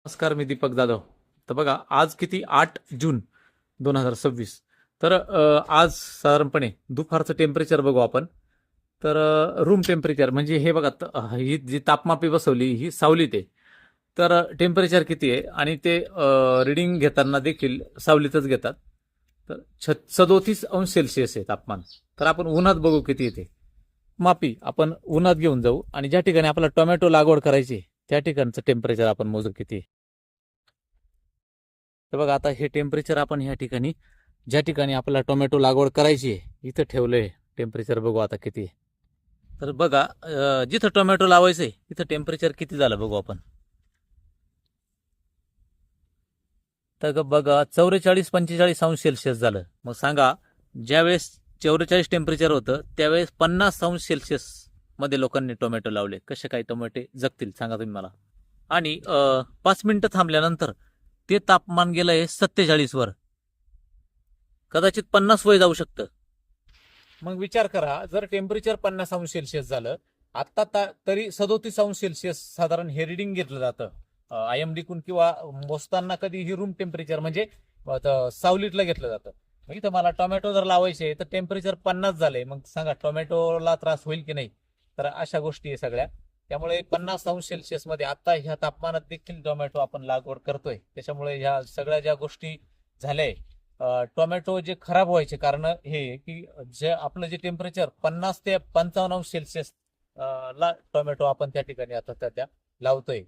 नमस्कार, मी दीपक जाधव. तर बघा, आज किती 8 जून 2026. तर आज साधारणपणे दुपारचं टेम्परेचर बघू आपण. तर रूम टेम्परेचर म्हणजे हे बघा, ही जी तापमापी बसवली ही सावलीत आहे. तर टेम्परेचर किती आहे आणि ते रिडिंग घेताना देखील सावलीतच घेतात. तर 37 अंश सेल्सिअस आहे तापमान. तर आपण उन्हात बघू किती येते. मापी आपण उन्हात घेऊन जाऊ आणि ज्या ठिकाणी आपल्याला टोमॅटो लागवड करायची त्या ठिकाणचं टेम्परेचर आपण मोजू किती आहे. तर बघा, आता हे टेम्परेचर आपण ह्या ठिकाणी ज्या ठिकाणी आपल्याला टोमॅटो लागवड करायची आहे इथं ठेवलंय. टेम्परेचर बघू आता किती आहे. तर बघा, जिथं टोमॅटो लावायचंय तिथं टेम्परेचर किती झालं बघू आपण. तर बघा, 44-45 अंश सेल्सिअस झालं. मग सांगा, ज्यावेळेस 44 टेम्परेचर होतं त्यावेळेस 50 अंश सेल्सिअस मध्ये लोकांनी टोमॅटो लावले. कसे काय टोमॅटो जगतील सांगा तुम्ही मला. आणि 5 मिनिटं थांबल्यानंतर ते तापमान गेलंय 47 वर. कदाचित 50 वय जाऊ शकतं. मग विचार करा, जर टेम्परेचर 50 अंश सेल्सिअस झालं, आता तरी 37 अंश सेल्सिअस साधारण हे रिडिंग घेतलं जातं IMD कून, किंवा मोजताना कधी ही रूम टेम्परेचर म्हणजे सावलीतलं घेतलं जातं. मग इथं मला टोमॅटो जर लावायचे तर टेम्परेचर 50 झाले, मग सांगा टोमॅटोला त्रास होईल की नाही. तर अशा गोष्टी आहे सगळ्या. त्यामुळे 50 अंश सेल्सिअस मध्ये आता ह्या तापमानात देखील टोमॅटो आपण लागवड करतोय. त्याच्यामुळे ह्या सगळ्या ज्या गोष्टी झाल्याय, टोमॅटो जे खराब व्हायचे कारण हे की जे आपलं जे टेम्परेचर 50 ते 55 अंश सेल्सिअस ला टोमॅटो आपण त्या ठिकाणी आता सध्या लावतोय.